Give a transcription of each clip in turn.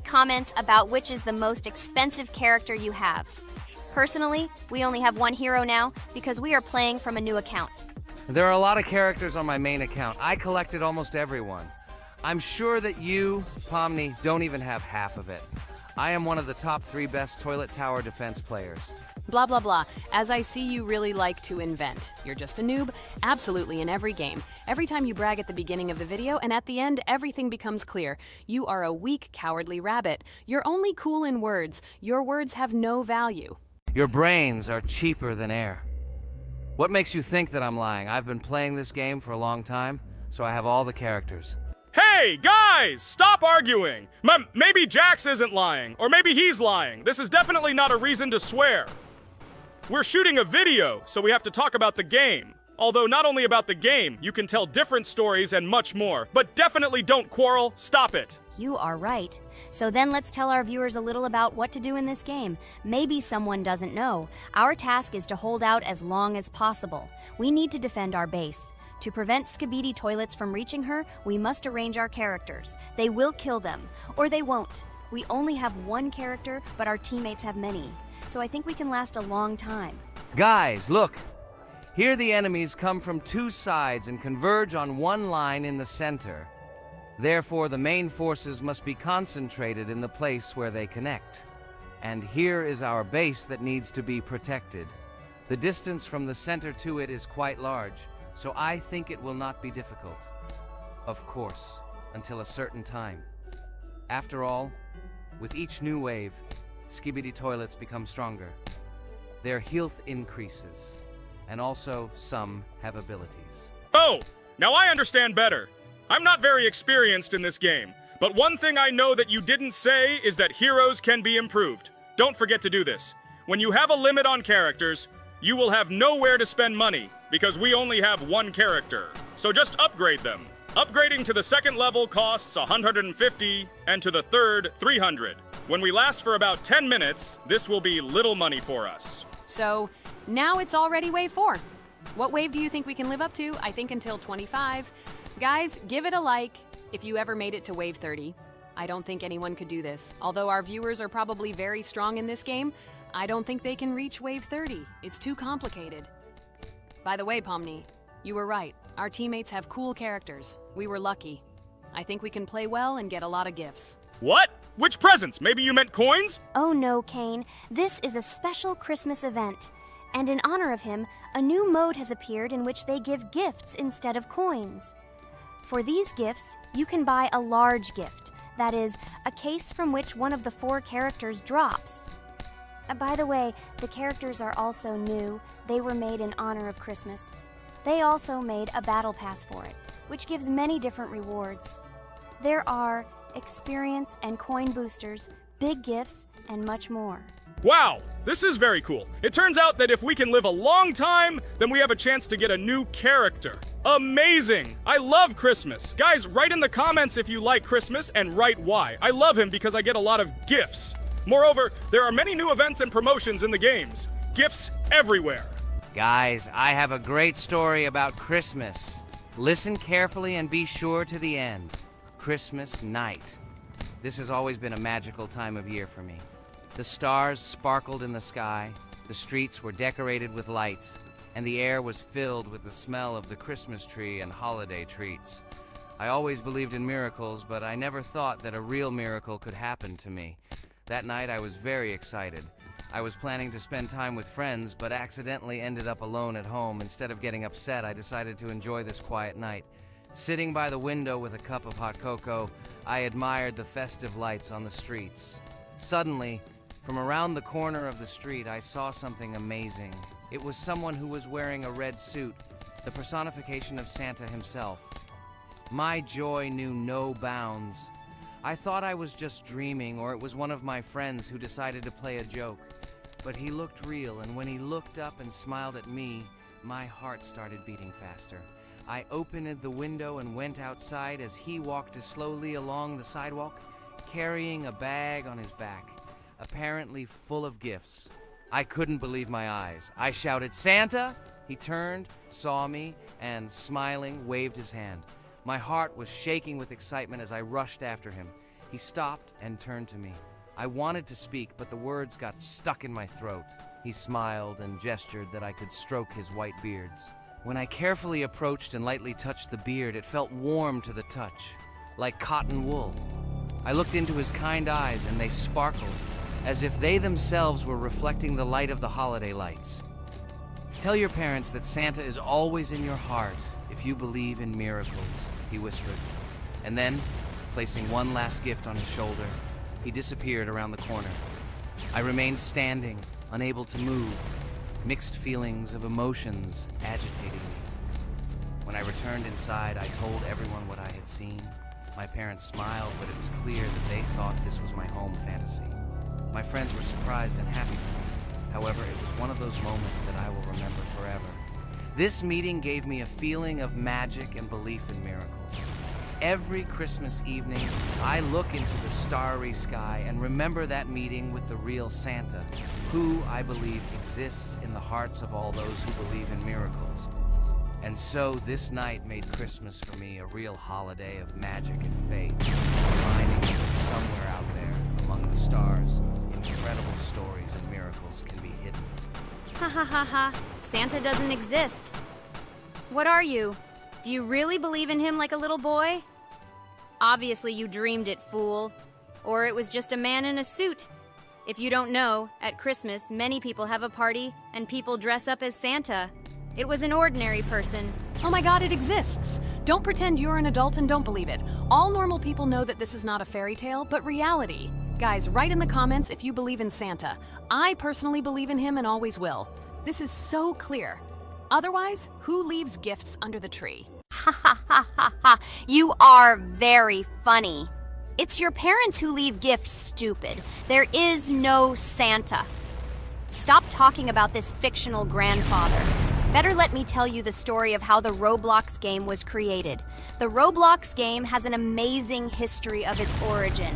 Comments about which is the most expensive character you have. Personally, we only have one hero now because we are playing from a new account. There are a lot of characters on my main account. I collected almost everyone. I'm sure that you, Pomni, don't even have half of it. I am one of the top 3 best toilet tower defense players. Blah, blah, blah. As I see you really like to invent. You're just a noob, absolutely in every game. Every time you brag at the beginning of the video, and at the end, everything becomes clear. You are a weak, cowardly rabbit. You're only cool in words. Your words have no value. Your brains are cheaper than air. What makes you think that I'm lying? I've been playing this game for a long time, so I have all the characters. Hey, guys! Stop arguing! Maybe Jax isn't lying, or maybe he's lying. This is definitely not a reason to swear. We're shooting a video, so we have to talk about the game. Although not only about the game, you can tell different stories and much more. But definitely don't quarrel. Stop it. You are right. So then let's tell our viewers a little about what to do in this game. Maybe someone doesn't know. Our task is to hold out as long as possible. We need to defend our base. To prevent Skibidi Toilets from reaching her, we must arrange our characters. They will kill them, or they won't. We only have one character, but our teammates have many. So I think we can last a long time. Guys, look! Here the enemies come from 2 sides and converge on one line in the center. Therefore, the main forces must be concentrated in the place where they connect. And here is our base that needs to be protected. The distance from the center to it is quite large, so I think it will not be difficult. Of course, until a certain time. After all, with each new wave, Skibidi Toilets become stronger. Their health increases, and also some have abilities. Oh, now I understand better. I'm not very experienced in this game, but one thing I know that you didn't say is that heroes can be improved. Don't forget to do this. When you have a limit on characters, you will have nowhere to spend money, because we only have one character. So just upgrade them. Upgrading to the 2nd level costs 150, and to the 3rd, 300. When we last for about 10 minutes, this will be little money for us. So, now it's already wave 4. What wave do you think we can live up to? I think until 25. Guys, give it a like if you ever made it to wave 30. I don't think anyone could do this. Although our viewers are probably very strong in this game, I don't think they can reach wave 30. It's too complicated. By the way, Pomni, you were right. Our teammates have cool characters. We were lucky. I think we can play well and get a lot of gifts. What? Which presents? Maybe you meant coins? Oh no, Kane. This is a special Christmas event. And in honor of him, a new mode has appeared in which they give gifts instead of coins. For these gifts, you can buy a large gift. That is, a case from which one of the 4 characters drops. By the way, the characters are also new. They were made in honor of Christmas. They also made a battle pass for it, which gives many different rewards. There are experience and coin boosters, big gifts, and much more. Wow, this is very cool. It turns out that if we can live a long time, then we have a chance to get a new character. Amazing! I love Christmas. Guys, write in the comments if you like Christmas and write why. I love him because I get a lot of gifts. Moreover, there are many new events and promotions in the games. Gifts everywhere. Guys, I have a great story about Christmas. Listen carefully and be sure to the end. Christmas night. This has always been a magical time of year for me. The stars sparkled in the sky, the streets were decorated with lights, and the air was filled with the smell of the Christmas tree and holiday treats. I always believed in miracles, but I never thought that a real miracle could happen to me. That night I was very excited. I was planning to spend time with friends, but accidentally ended up alone at home. Instead of getting upset, I decided to enjoy this quiet night. Sitting by the window with a cup of hot cocoa, I admired the festive lights on the streets. Suddenly, from around the corner of the street, I saw something amazing. It was someone who was wearing a red suit, the personification of Santa himself. My joy knew no bounds. I thought I was just dreaming, or it was one of my friends who decided to play a joke. But he looked real, and when he looked up and smiled at me, my heart started beating faster. I opened the window and went outside as he walked slowly along the sidewalk, carrying a bag on his back, apparently full of gifts. I couldn't believe my eyes. I shouted, "Santa!" He turned, saw me, and smiling, waved his hand. My heart was shaking with excitement as I rushed after him. He stopped and turned to me. I wanted to speak, but the words got stuck in my throat. He smiled and gestured that I could stroke his white beards. When I carefully approached and lightly touched the beard, it felt warm to the touch, like cotton wool. I looked into his kind eyes, and they sparkled, as if they themselves were reflecting the light of the holiday lights. Tell your parents that Santa is always in your heart if you believe in miracles, he whispered. And then, placing one last gift on his shoulder, he disappeared around the corner. I remained standing, unable to move, mixed feelings of emotions agitating me. When I returned inside, I told everyone what I had seen. My parents smiled, but it was clear that they thought this was my home fantasy. My friends were surprised and happy for me. However, it was one of those moments that I will remember forever. This meeting gave me a feeling of magic and belief in miracles. Every Christmas evening, I look into the starry sky and remember that meeting with the real Santa, who, I believe, exists in the hearts of all those who believe in miracles. And so this night made Christmas for me a real holiday of magic and faith, reminding me that somewhere out there, among the stars, incredible stories and miracles can be hidden. Ha ha ha ha. Santa doesn't exist. What are you? Do you really believe in him like a little boy? Obviously you dreamed it, fool. Or it was just a man in a suit. If you don't know, at Christmas, many people have a party and people dress up as Santa. It was an ordinary person. Oh my god, it exists! Don't pretend you're an adult and don't believe it. All normal people know that this is not a fairy tale, but reality. Guys, write in the comments if you believe in Santa. I personally believe in him and always will. This is so clear. Otherwise, who leaves gifts under the tree? Ha ha ha ha ha. You are very funny. It's your parents who leave gifts, stupid. There is no Santa. Stop talking about this fictional grandfather. Better let me tell you the story of how the Roblox game was created. The Roblox game has an amazing history of its origin.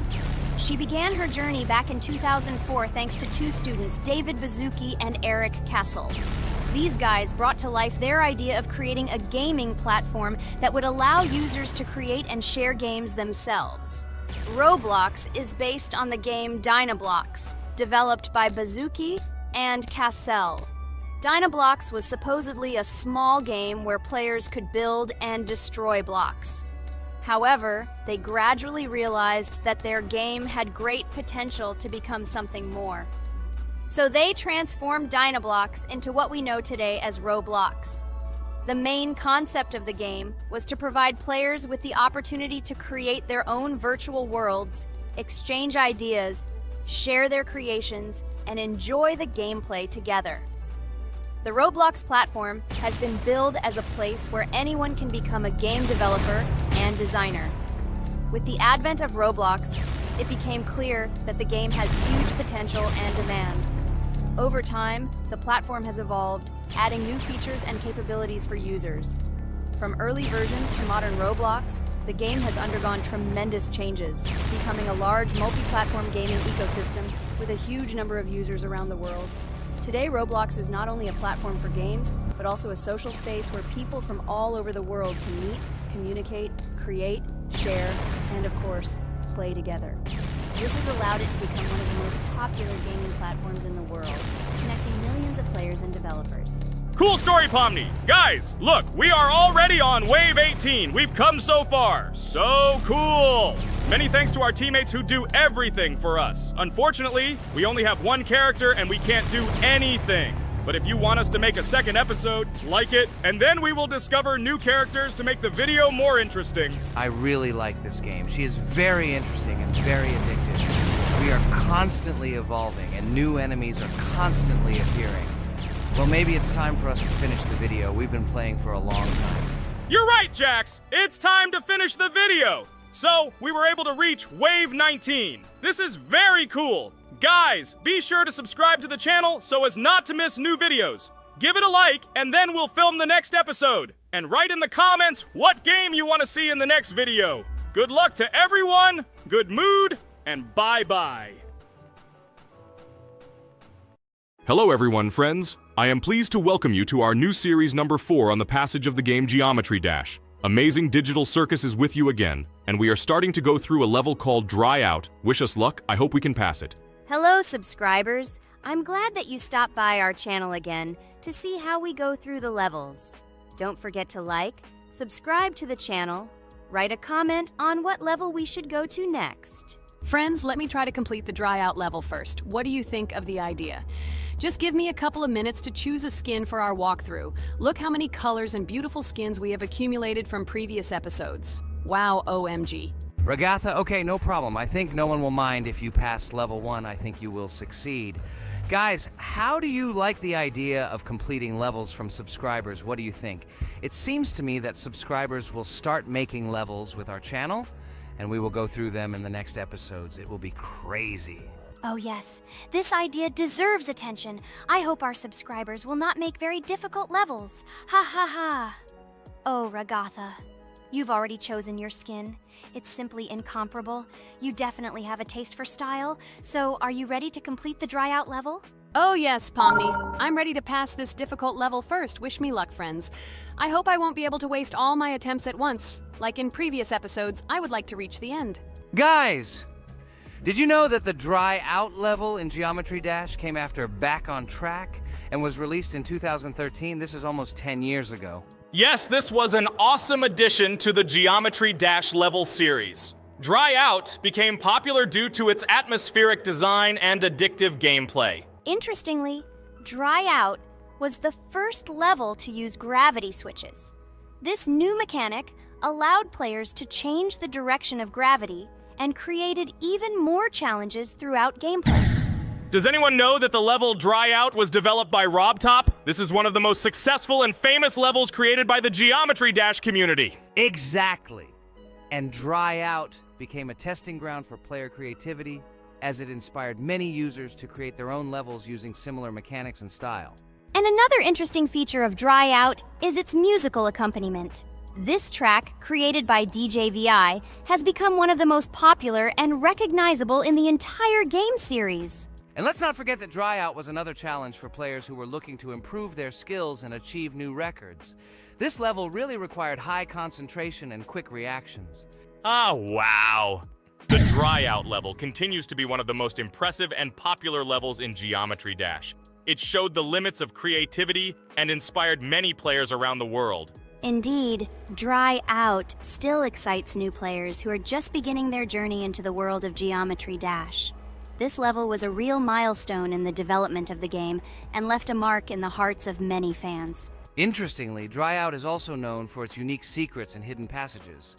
She began her journey back in 2004 thanks to two students, David Bazuki and Eric Castle. These guys brought to life their idea of creating a gaming platform that would allow users to create and share games themselves. Roblox is based on the game Dynablox, developed by Bazuki and Cassell. Dynablox was supposedly a small game where players could build and destroy blocks. However, they gradually realized that their game had great potential to become something more. So they transformed Dynablox into what we know today as Roblox. The main concept of the game was to provide players with the opportunity to create their own virtual worlds, exchange ideas, share their creations, and enjoy the gameplay together. The Roblox platform has been billed as a place where anyone can become a game developer and designer. With the advent of Roblox, it became clear that the game has huge potential and demand. Over time, the platform has evolved, adding new features and capabilities for users. From early versions to modern Roblox, the game has undergone tremendous changes, becoming a large multi-platform gaming ecosystem with a huge number of users around the world. Today, Roblox is not only a platform for games, but also a social space where people from all over the world can meet, communicate, create, share, and of course, play together. This has allowed it to become one of the most popular gaming platforms in the world, connecting millions of players and developers. Cool story, Pomni. Guys, look, we are already on Wave 18. We've come so far. So cool. Many thanks to our teammates who do everything for us. Unfortunately, we only have one character and we can't do anything. But if you want us to make a second episode, like it, and then we will discover new characters to make the video more interesting. I really like this game. She is very interesting and very addictive. We are constantly evolving and new enemies are constantly appearing. Well, maybe it's time for us to finish the video. We've been playing for a long time. You're right, Jax. It's time to finish the video. So, we were able to reach Wave 19. This is very cool. Guys, be sure to subscribe to the channel so as not to miss new videos. Give it a like, and then we'll film the next episode. And write in the comments what game you want to see in the next video. Good luck to everyone, good mood, and bye-bye. Hello everyone, friends. I am pleased to welcome you to our new series number 4 on the passage of the game Geometry Dash. Amazing Digital Circus is with you again, and we are starting to go through a level called Dry Out. Wish us luck, I hope we can pass it. Hello, subscribers. I'm glad that you stopped by our channel again to see how we go through the levels. Don't forget to like, subscribe to the channel, write a comment on what level we should go to next. Friends, let me try to complete the dry out level first. What do you think of the idea? Just give me a couple of minutes to choose a skin for our walkthrough. Look how many colors and beautiful skins we have accumulated from previous episodes. Wow, OMG. Ragatha, okay, no problem. I think no one will mind if you pass level 1. I think you will succeed. Guys, how do you like the idea of completing levels from subscribers? What do you think? It seems to me that subscribers will start making levels with our channel, and we will go through them in the next episodes. It will be crazy. Oh yes, this idea deserves attention. I hope our subscribers will not make very difficult levels. Ha ha ha. Oh, Ragatha, you've already chosen your skin. It's simply incomparable. You definitely have a taste for style. So, are you ready to complete the dry out level? Oh yes, Pomni. I'm ready to pass this difficult level first. Wish me luck, friends. I hope I won't be able to waste all my attempts at once. Like in previous episodes, I would like to reach the end. Guys! Did you know that the Dry Out level in Geometry Dash came after Back on Track and was released in 2013? This is almost 10 years ago. Yes, this was an awesome addition to the Geometry Dash level series. Dry Out became popular due to its atmospheric design and addictive gameplay. Interestingly, Dry Out was the first level to use gravity switches. This new mechanic allowed players to change the direction of gravity and created even more challenges throughout gameplay. Does anyone know that the level Dry Out was developed by RobTop? This is one of the most successful and famous levels created by the Geometry Dash community. Exactly. And Dry Out became a testing ground for player creativity, as it inspired many users to create their own levels using similar mechanics and style. And another interesting feature of Dry Out is its musical accompaniment. This track, created by DJ VI, has become one of the most popular and recognizable in the entire game series. And let's not forget that Dry Out was another challenge for players who were looking to improve their skills and achieve new records. This level really required high concentration and quick reactions. Ah, wow. The Dry Out level continues to be one of the most impressive and popular levels in Geometry Dash. It showed the limits of creativity and inspired many players around the world. Indeed, Dry Out still excites new players who are just beginning their journey into the world of Geometry Dash. This level was a real milestone in the development of the game and left a mark in the hearts of many fans. Interestingly, Dry Out is also known for its unique secrets and hidden passages.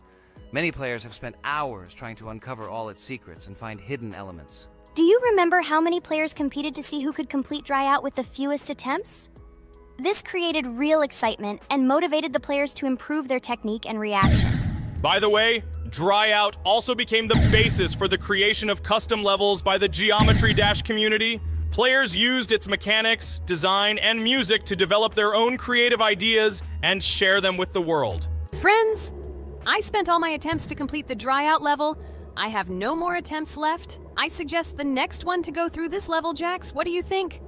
Many players have spent hours trying to uncover all its secrets and find hidden elements. Do you remember how many players competed to see who could complete Dry Out with the fewest attempts? This created real excitement and motivated the players to improve their technique and reaction. By the way, Dry Out also became the basis for the creation of custom levels by the Geometry Dash community. Players used its mechanics, design, and music to develop their own creative ideas and share them with the world. Friends, I spent all my attempts to complete the Dry Out level. I have no more attempts left. I suggest the next one to go through this level, Jax. What do you think?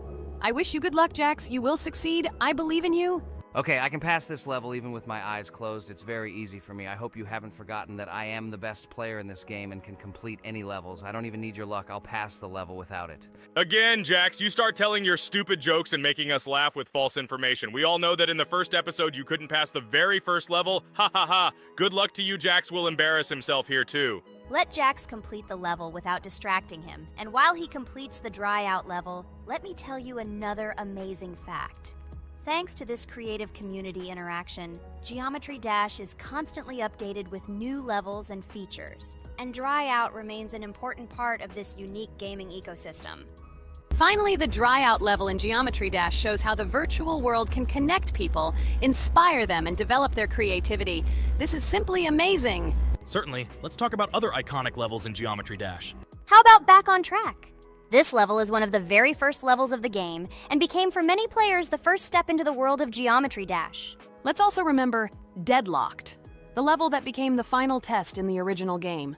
I wish you good luck, Jax. You will succeed. I believe in you. Okay, I can pass this level even with my eyes closed. It's very easy for me. I hope you haven't forgotten that I am the best player in this game and can complete any levels. I don't even need your luck. I'll pass the level without it. Again, Jax, you start telling your stupid jokes and making us laugh with false information. We all know that in the first episode you couldn't pass the very first level. Ha ha ha. Good luck to you. Jax will embarrass himself here too. Let Jax complete the level without distracting him. And while he completes the Dry Out level, let me tell you another amazing fact. Thanks to this creative community interaction, Geometry Dash is constantly updated with new levels and features, and Dry Out remains an important part of this unique gaming ecosystem. Finally, the Dry Out level in Geometry Dash shows how the virtual world can connect people, inspire them, and develop their creativity. This is simply amazing. Certainly. Let's talk about other iconic levels in Geometry Dash. How about Back on Track? This level is one of the very first levels of the game and became for many players the first step into the world of Geometry Dash. Let's also remember Deadlocked, the level that became the final test in the original game.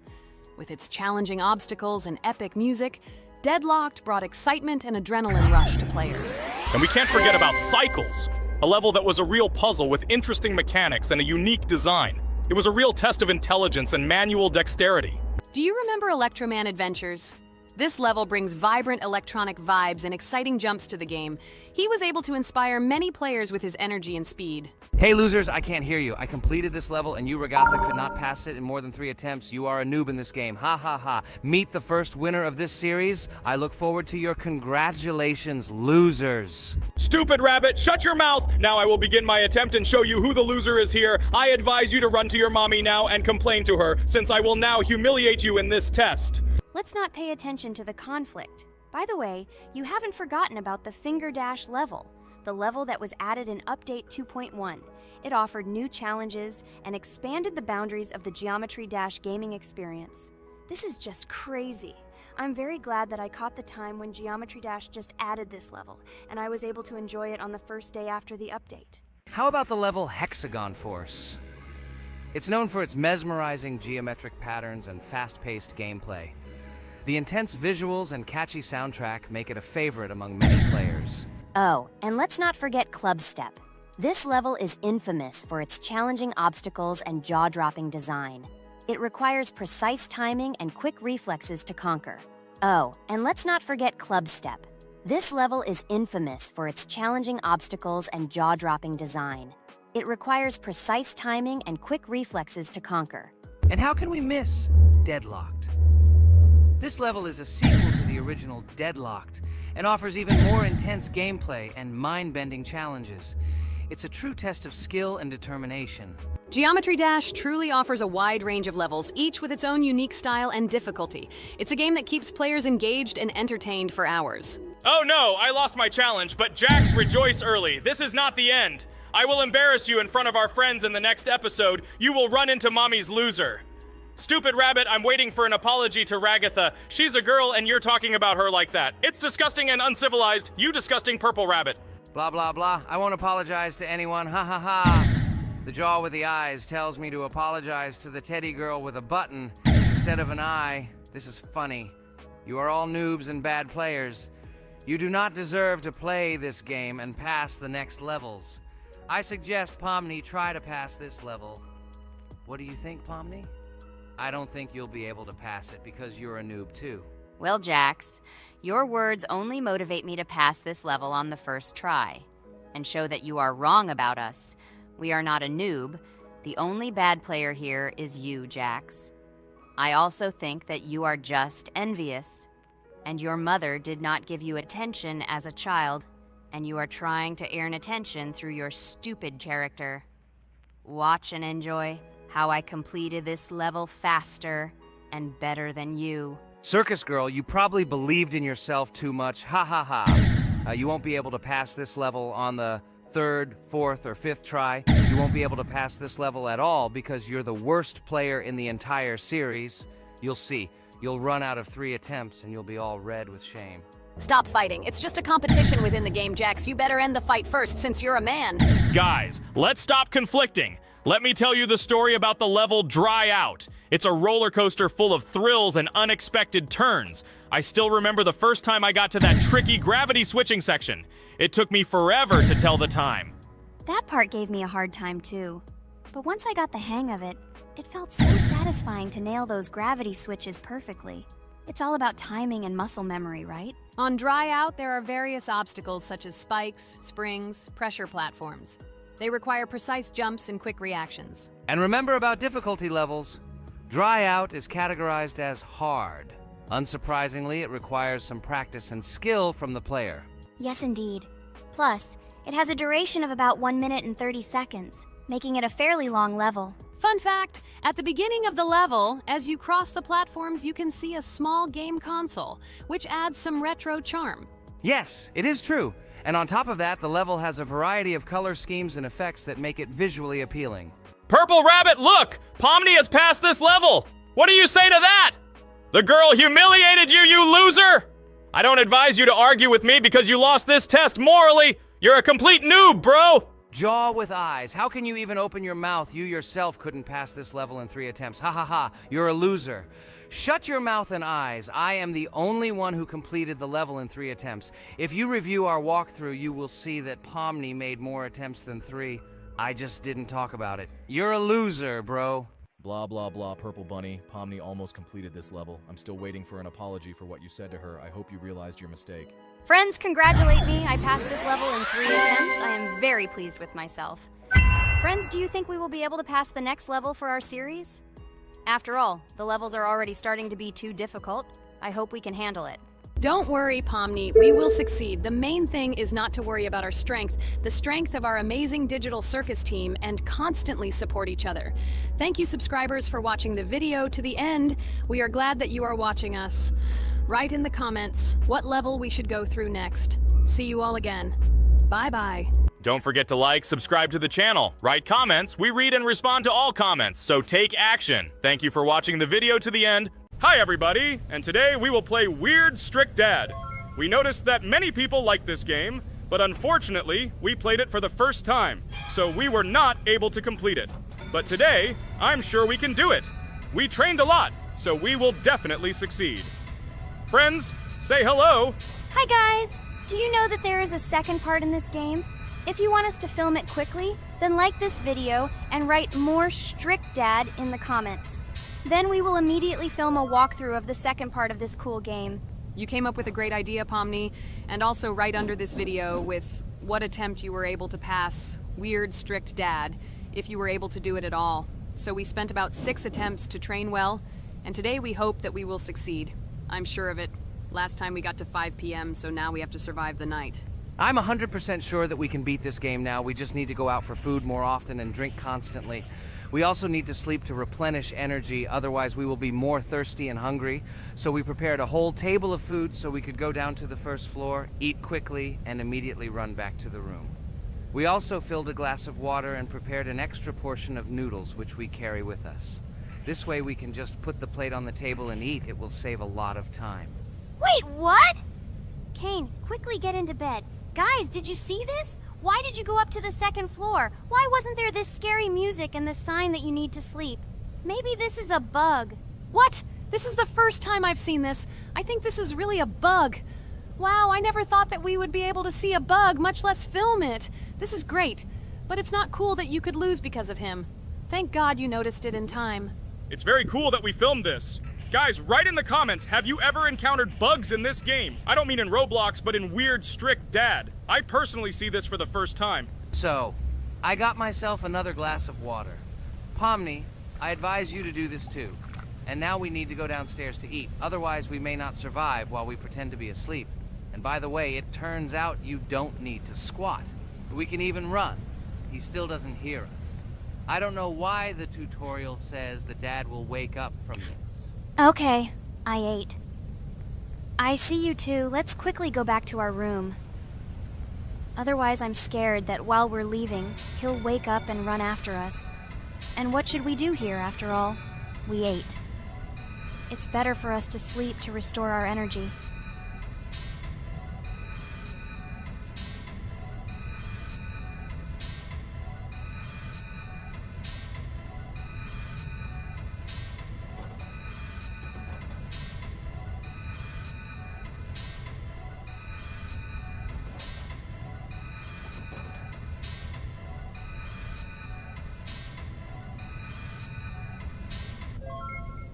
With its challenging obstacles and epic music, Deadlocked brought excitement and adrenaline rush to players. And we can't forget about Cycles, a level that was a real puzzle with interesting mechanics and a unique design. It was a real test of intelligence and manual dexterity. Do you remember Electroman Adventures? This level brings vibrant electronic vibes and exciting jumps to the game. He was able to inspire many players with his energy and speed. Hey losers, I can't hear you. I completed this level and you, Regatha, could not pass it in more than 3 attempts. You are a noob in this game. Ha ha ha. Meet the first winner of this series. I look forward to your congratulations, losers. Stupid rabbit, shut your mouth! Now I will begin my attempt and show you who the loser is here. I advise you to run to your mommy now and complain to her, since I will now humiliate you in this test. Let's not pay attention to the conflict. By the way, you haven't forgotten about the Finger Dash level, the level that was added in Update 2.1. It offered new challenges and expanded the boundaries of the Geometry Dash gaming experience. This is just crazy. I'm very glad that I caught the time when Geometry Dash just added this level, and I was able to enjoy it on the first day after the update. How about the level Hexagon Force? It's known for its mesmerizing geometric patterns and fast-paced gameplay. The intense visuals and catchy soundtrack make it a favorite among many players. Oh, and let's not forget Club Step. This level is infamous for its challenging obstacles and jaw-dropping design. It requires precise timing and quick reflexes to conquer. Oh, and let's not forget Club Step. This level is infamous for its challenging obstacles and jaw-dropping design. It requires precise timing and quick reflexes to conquer. And how can we miss Deadlocked? This level is a sequel to the original Deadlocked and offers even more intense gameplay and mind-bending challenges. It's a true test of skill and determination. Geometry Dash truly offers a wide range of levels, each with its own unique style and difficulty. It's a game that keeps players engaged and entertained for hours. Oh no, I lost my challenge, but Jax, rejoice early. This is not the end. I will embarrass you in front of our friends in the next episode. You will run into Mommy's loser. Stupid rabbit, I'm waiting for an apology to Ragatha. She's a girl and you're talking about her like that. It's disgusting and uncivilized, you disgusting purple rabbit. Blah, blah, blah. I won't apologize to anyone. Ha ha ha. The jaw with the eyes tells me to apologize to the teddy girl with a button instead of an eye. This is funny. You are all noobs and bad players. You do not deserve to play this game and pass the next levels. I suggest Pomni try to pass this level. What do you think, Pomni? I don't think you'll be able to pass it because you're a noob too. Well, Jax, your words only motivate me to pass this level on the first try, and show that you are wrong about us. We are not a noob. The only bad player here is you, Jax. I also think that you are just envious, and your mother did not give you attention as a child, and you are trying to earn attention through your stupid character. Watch and enjoy how I completed this level faster and better than you. Circus girl, you probably believed in yourself too much. Ha ha ha. You won't be able to pass this level on the 3rd, 4th, or 5th try. You won't be able to pass this level at all because you're the worst player in the entire series. You'll see. You'll run out of 3 attempts and you'll be all red with shame. Stop fighting. It's just a competition within the game, Jax. You better end the fight first since you're a man. Guys, let's stop conflicting. Let me tell you the story about the level Dry Out. It's a roller coaster full of thrills and unexpected turns. I still remember the first time I got to that tricky gravity switching section. It took me forever to tell the time. That part gave me a hard time too. But once I got the hang of it, it felt so satisfying to nail those gravity switches perfectly. It's all about timing and muscle memory, right? On Dry Out, there are various obstacles such as spikes, springs, pressure platforms. They require precise jumps and quick reactions. And remember about difficulty levels. Dry Out is categorized as hard. Unsurprisingly, it requires some practice and skill from the player. Yes, indeed. Plus, it has a duration of about 1 minute and 30 seconds, making it a fairly long level. Fun fact, at the beginning of the level, as you cross the platforms, you can see a small game console, which adds some retro charm. Yes, it is true. And on top of that, the level has a variety of color schemes and effects that make it visually appealing. Purple Rabbit, look! Pomni has passed this level! What do you say to that? The girl humiliated you, you loser! I don't advise you to argue with me because you lost this test morally. You're a complete noob, bro! Jaw with eyes. How can you even open your mouth? You yourself couldn't pass this level in 3 attempts. Ha ha ha. You're a loser. Shut your mouth and eyes. I am the only one who completed the level in 3 attempts. If you review our walkthrough, you will see that Pomni made more attempts than 3. I just didn't talk about it. You're a loser, bro. Blah, blah, blah, Purple Bunny. Pomni almost completed this level. I'm still waiting for an apology for what you said to her. I hope you realized your mistake. Friends, congratulate me. I passed this level in 3 attempts. I am very pleased with myself. Friends, do you think we will be able to pass the next level for our series? After all, the levels are already starting to be too difficult. I hope we can handle it. Don't worry, Pomni. We will succeed. The main thing is not to worry about our strength, the strength of our amazing digital circus team, and constantly support each other. Thank you, subscribers, for watching the video to the end. We are glad that you are watching us. Write in the comments what level we should go through next. See you all again. Bye-bye. Don't forget to like, subscribe to the channel, write comments. We read and respond to all comments, so take action. Thank you for watching the video to the end. Hi everybody, and today we will play Weird Strict Dad. We noticed that many people like this game, but unfortunately, we played it for the first time, so we were not able to complete it. But today, I'm sure we can do it. We trained a lot, so we will definitely succeed. Friends, say hello. Hi guys! Do you know that there is a second part in this game? If you want us to film it quickly, then like this video and write more Strict Dad in the comments. Then we will immediately film a walkthrough of the second part of this cool game. You came up with a great idea, Pomni, and also right under this video with what attempt you were able to pass Weird Strict Dad, if you were able to do it at all. So we spent about 6 attempts to train well, and today we hope that we will succeed. I'm sure of it. Last time we got to 5 p.m., so now we have to survive the night. I'm 100% sure that we can beat this game now. We just need to go out for food more often and drink constantly. We also need to sleep to replenish energy, otherwise we will be more thirsty and hungry. So we prepared a whole table of food so we could go down to the first floor, eat quickly, and immediately run back to the room. We also filled a glass of water and prepared an extra portion of noodles, which we carry with us. This way we can just put the plate on the table and eat. It will save a lot of time. Wait, what? Kane, quickly get into bed. Guys, did you see this? Why did you go up to the second floor? Why wasn't there this scary music and the sign that you need to sleep? Maybe this is a bug. What? This is the first time I've seen this. I think this is really a bug. Wow, I never thought that we would be able to see a bug, much less film it. This is great, but it's not cool that you could lose because of him. Thank God you noticed it in time. It's very cool that we filmed this. Guys, write in the comments, have you ever encountered bugs in this game? I don't mean in Roblox, but in Weird Strict Dad. I personally see this for the first time. So, I got myself another glass of water. Pomni, I advise you to do this too. And now we need to go downstairs to eat. Otherwise, we may not survive while we pretend to be asleep. And by the way, it turns out you don't need to squat. We can even run. He still doesn't hear us. I don't know why the tutorial says the dad will wake up from this. Okay, I ate. I see you two. Let's quickly go back to our room. Otherwise, I'm scared that while we're leaving, he'll wake up and run after us. And what should we do here, after all? We ate. It's better for us to sleep to restore our energy.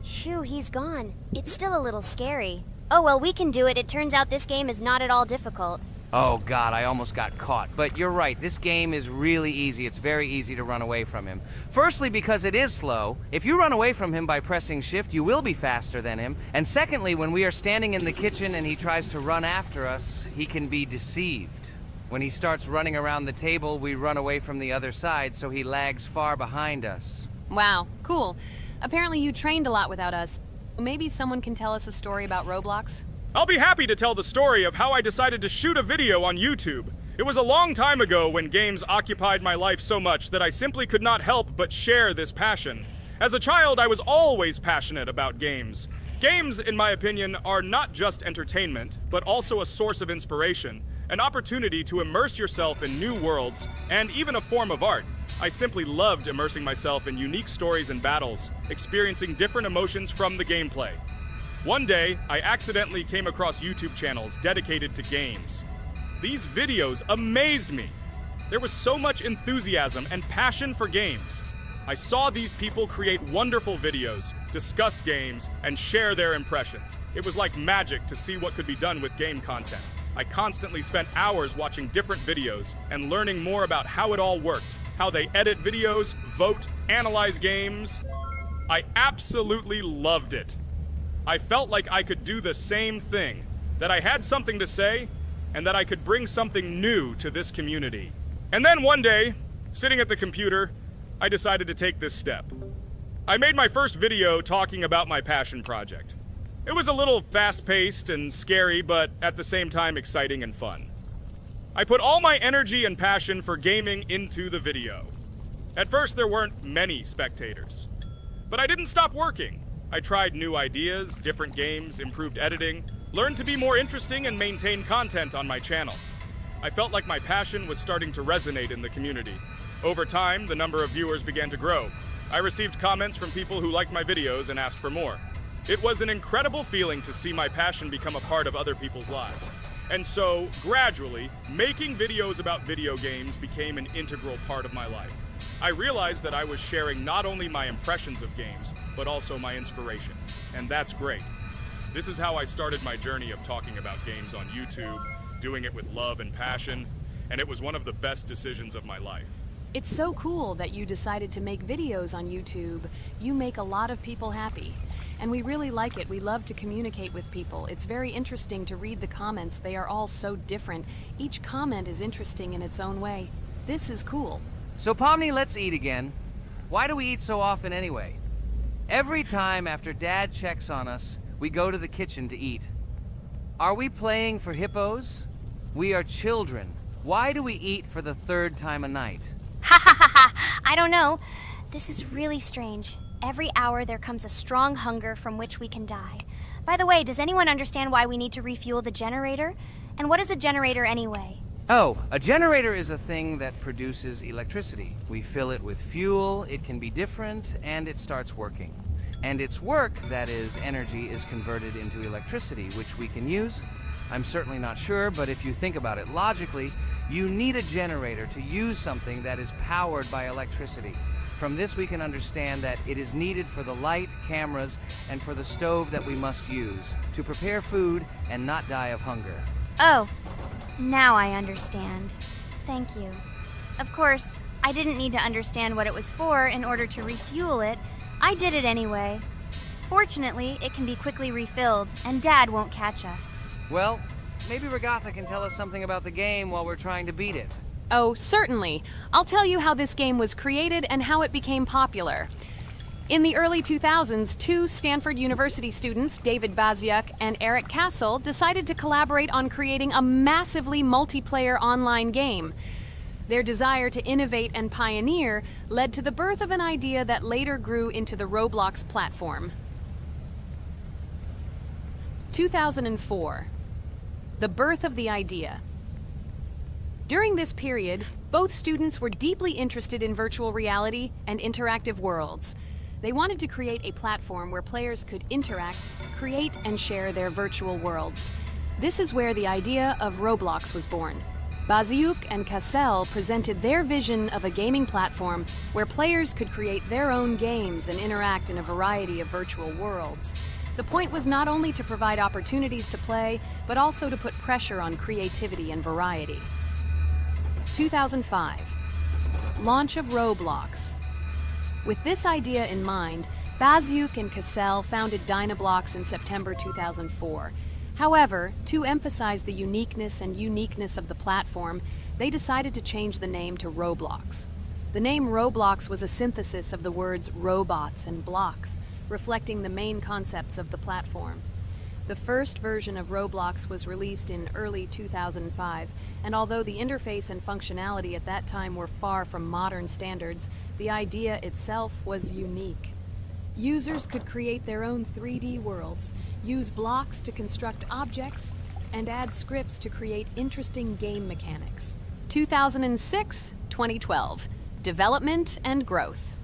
Phew, he's gone. It's still a little scary. Oh well, we can do it. It turns out this game is not at all difficult. Oh God, I almost got caught. But you're right, this game is really easy. It's very easy to run away from him. Firstly, because it is slow. If you run away from him by pressing shift, you will be faster than him. And secondly, when we are standing in the kitchen and he tries to run after us, he can be deceived. When he starts running around the table, we run away from the other side, so he lags far behind us. Wow, cool. Apparently you trained a lot without us. Maybe someone can tell us a story about Roblox? I'll be happy to tell the story of how I decided to shoot a video on YouTube. It was a long time ago when games occupied my life so much that I simply could not help but share this passion. As a child, I was always passionate about games. Games, in my opinion, are not just entertainment, but also a source of inspiration, an opportunity to immerse yourself in new worlds, and even a form of art. I simply loved immersing myself in unique stories and battles, experiencing different emotions from the gameplay. One day, I accidentally came across YouTube channels dedicated to games. These videos amazed me. There was so much enthusiasm and passion for games. I saw these people create wonderful videos, discuss games, and share their impressions. It was like magic to see what could be done with game content. I constantly spent hours watching different videos and learning more about how it all worked, how they edit videos, vote, analyze games. I absolutely loved it. I felt like I could do the same thing, that I had something to say, and that I could bring something new to this community. And then one day, sitting at the computer, I decided to take this step. I made my first video talking about my passion project. It was a little fast-paced and scary, but at the same time exciting and fun. I put all my energy and passion for gaming into the video. At first, there weren't many spectators. But I didn't stop working. I tried new ideas, different games, improved editing, learned to be more interesting, and maintain content on my channel. I felt like my passion was starting to resonate in the community. Over time, the number of viewers began to grow. I received comments from people who liked my videos and asked for more. It was an incredible feeling to see my passion become a part of other people's lives. And so, gradually, making videos about video games became an integral part of my life. I realized that I was sharing not only my impressions of games, but also my inspiration. And that's great. This is how I started my journey of talking about games on YouTube, doing it with love and passion, and it was one of the best decisions of my life. It's so cool that you decided to make videos on YouTube. You make a lot of people happy. And we really like it. We love to communicate with people. It's very interesting to read the comments. They are all so different. Each comment is interesting in its own way. This is cool. So Pomni, let's eat again. Why do we eat so often anyway? Every time after Dad checks on us, we go to the kitchen to eat. Are we playing for hippos? We are children. Why do we eat for the third time a night? Ha ha ha ha! I don't know. This is really strange. Every hour there comes a strong hunger from which we can die. By the way, does anyone understand why we need to refuel the generator? And what is a generator anyway? Oh, a generator is a thing that produces electricity. We fill it with fuel, it can be different, and it starts working. And its work, that is, energy, is converted into electricity, which we can use. I'm certainly not sure, but if you think about it logically, you need a generator to use something that is powered by electricity. From this we can understand that it is needed for the light, cameras, and for the stove that we must use to prepare food and not die of hunger. Oh, now I understand. Thank you. Of course, I didn't need to understand what it was for in order to refuel it. I did it anyway. Fortunately, it can be quickly refilled, and Dad won't catch us. Well, maybe Regatha can tell us something about the game while we're trying to beat it. Oh, certainly. I'll tell you how this game was created and how it became popular. In the early 2000s, two Stanford University students, David Baziuk and Eric Castle, decided to collaborate on creating a massively multiplayer online game. Their desire to innovate and pioneer led to the birth of an idea that later grew into the Roblox platform. 2004. The birth of the idea. During this period, both students were deeply interested in virtual reality and interactive worlds. They wanted to create a platform where players could interact, create, and share their virtual worlds. This is where the idea of Roblox was born. Baziuk and Cassell presented their vision of a gaming platform where players could create their own games and interact in a variety of virtual worlds. The point was not only to provide opportunities to play, but also to put pressure on creativity and variety. 2005. Launch of Roblox. With this idea in mind, Baziuk and Cassell founded Dynablocks in September 2004. However, to emphasize the uniqueness of the platform, they decided to change the name to Roblox. The name Roblox was a synthesis of the words robots and blocks, reflecting the main concepts of the platform. The first version of Roblox was released in early 2005, and although the interface and functionality at that time were far from modern standards, the idea itself was unique. Users could create their own 3D worlds, use blocks to construct objects, and add scripts to create interesting game mechanics. 2006-2012. Development and growth.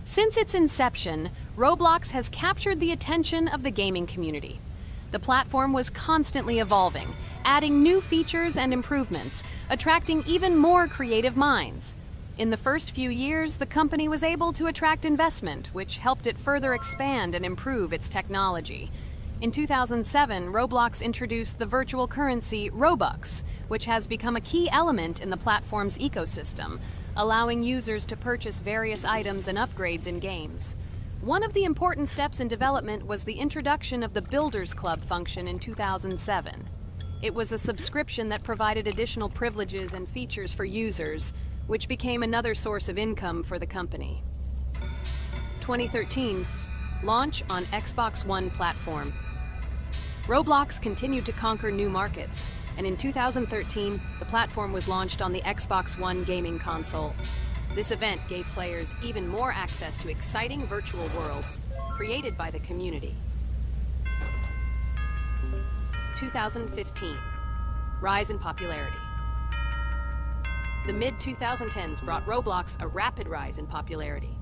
Since its inception, Roblox has captured the attention of the gaming community. The platform was constantly evolving, adding new features and improvements, attracting even more creative minds. In the first few years, the company was able to attract investment, which helped it further expand and improve its technology. In 2007, Roblox introduced the virtual currency Robux, which has become a key element in the platform's ecosystem, allowing users to purchase various items and upgrades in games. One of the important steps in development was the introduction of the Builders Club function in 2007. It was a subscription that provided additional privileges and features for users, which became another source of income for the company. 2013, launch on Xbox One platform. Roblox continued to conquer new markets, and in 2013, the platform was launched on the Xbox One gaming console. This event gave players even more access to exciting virtual worlds created by the community. 2015, rise in popularity. The mid-2010s brought Roblox a rapid rise in popularity.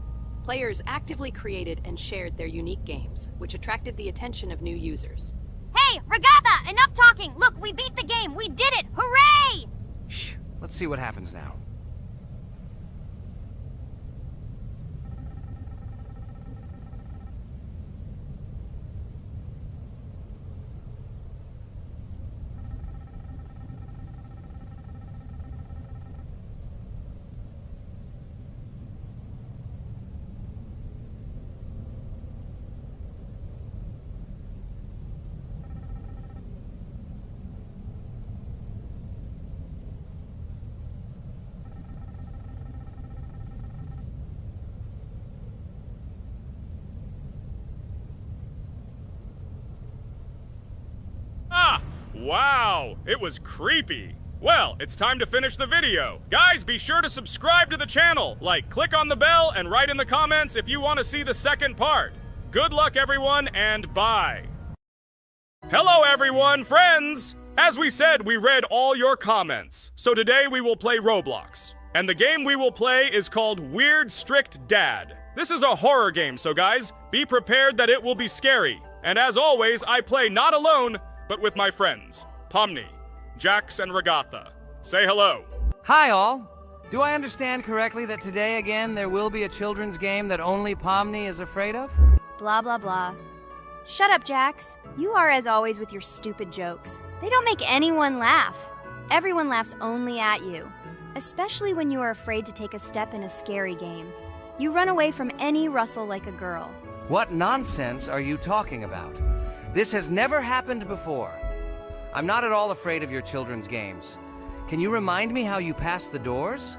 Players actively created and shared their unique games, which attracted the attention of new users. Hey, Regatha, enough talking! Look, we beat the game! We did it! Hooray! Shh, let's see what happens now. Wow, it was creepy. Well, it's time to finish the video. Guys, be sure to subscribe to the channel. Click on the bell and write in the comments if you want to see the second part. Good luck, everyone, and bye. Hello, everyone, friends! As we said, we read all your comments. So today we will play Roblox. And the game we will play is called Weird Strict Dad. This is a horror game, so guys, be prepared that it will be scary. And as always, I play not alone, but with my friends, Pomni, Jax, and Regatha. Say hello. Hi, all. Do I understand correctly that today again there will be a children's game that only Pomni is afraid of? Blah, blah, blah. Shut up, Jax. You are as always with your stupid jokes. They don't make anyone laugh. Everyone laughs only at you, especially when you are afraid to take a step in a scary game. You run away from any rustle like a girl. What nonsense are you talking about? This has never happened before. I'm not at all afraid of your children's games. Can you remind me how you passed the doors?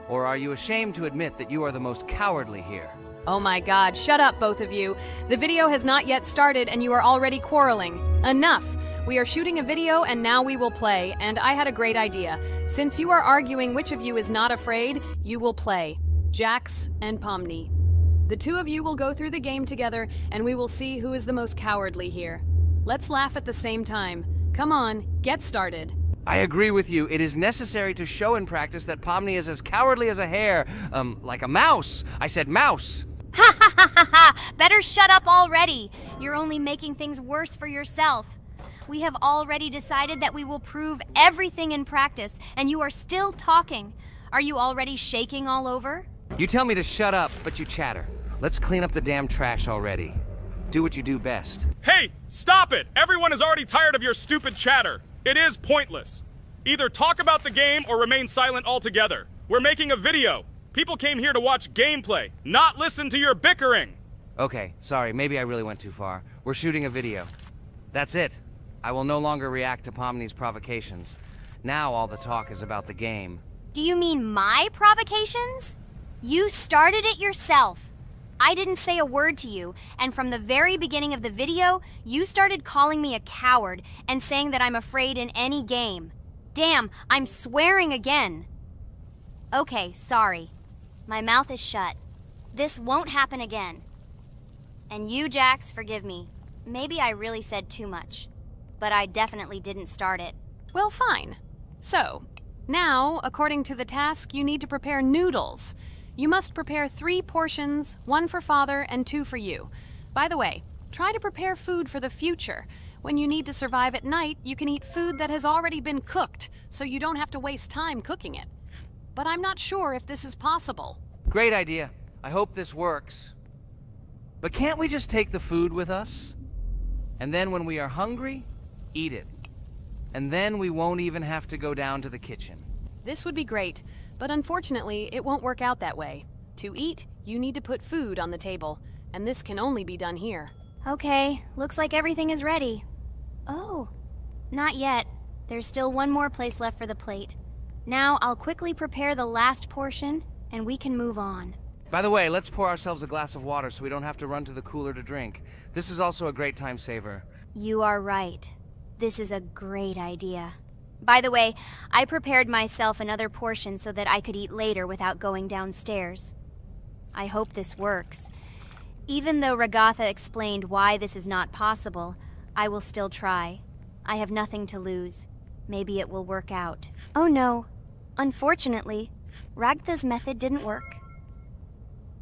Or are you ashamed to admit that you are the most cowardly here? Oh my god, shut up, both of you. The video has not yet started and you are already quarreling. Enough! We are shooting a video and now we will play, and I had a great idea. Since you are arguing which of you is not afraid, you will play. Jax and Pomni. The two of you will go through the game together, and we will see who is the most cowardly here. Let's laugh at the same time. Come on, get started. I agree with you. It is necessary to show in practice that Pomni is as cowardly as a hare. Like a mouse. I said mouse. Ha ha ha ha ha! Better shut up already. You're only making things worse for yourself. We have already decided that we will prove everything in practice, and you are still talking. Are you already shaking all over? You tell me to shut up, but you chatter. Let's clean up the damn trash already. Do what you do best. Hey, stop it! Everyone is already tired of your stupid chatter. It is pointless. Either talk about the game or remain silent altogether. We're making a video. People came here to watch gameplay, not listen to your bickering. Okay, sorry, maybe I really went too far. We're shooting a video. That's it. I will no longer react to Pomni's provocations. Now all the talk is about the game. Do you mean my provocations? You started it yourself. I didn't say a word to you, and from the very beginning of the video, you started calling me a coward and saying that I'm afraid in any game. Damn, I'm swearing again. Okay, sorry. My mouth is shut. This won't happen again. And you, Jax, forgive me. Maybe I really said too much, but I definitely didn't start it. Well, fine. So, now, according to the task, you need to prepare noodles. You must prepare 3 portions, 1 for Father and 2 for you. By the way, try to prepare food for the future. When you need to survive at night, you can eat food that has already been cooked, so you don't have to waste time cooking it. But I'm not sure if this is possible. Great idea. I hope this works. But can't we just take the food with us? And then when we are hungry, eat it. And then we won't even have to go down to the kitchen. This would be great, but unfortunately, it won't work out that way. To eat, you need to put food on the table, and this can only be done here. Okay, looks like everything is ready. Oh, not yet. There's still one more place left for the plate. Now I'll quickly prepare the last portion, and we can move on. By the way, let's pour ourselves a glass of water so we don't have to run to the cooler to drink. This is also a great time saver. You are right. This is a great idea. By the way, I prepared myself another portion so that I could eat later without going downstairs. I hope this works. Even though Ragatha explained why this is not possible, I will still try. I have nothing to lose. Maybe it will work out. Oh no. Unfortunately, Ragatha's method didn't work.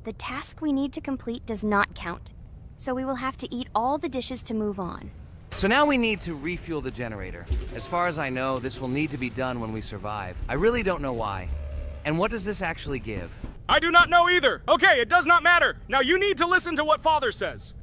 The task we need to complete does not count, so we will have to eat all the dishes to move on. So now we need to refuel the generator. As far as I know, this will need to be done when we survive. I really don't know why. And what does this actually give? I do not know either. Okay, it does not matter. Now you need to listen to what Father says.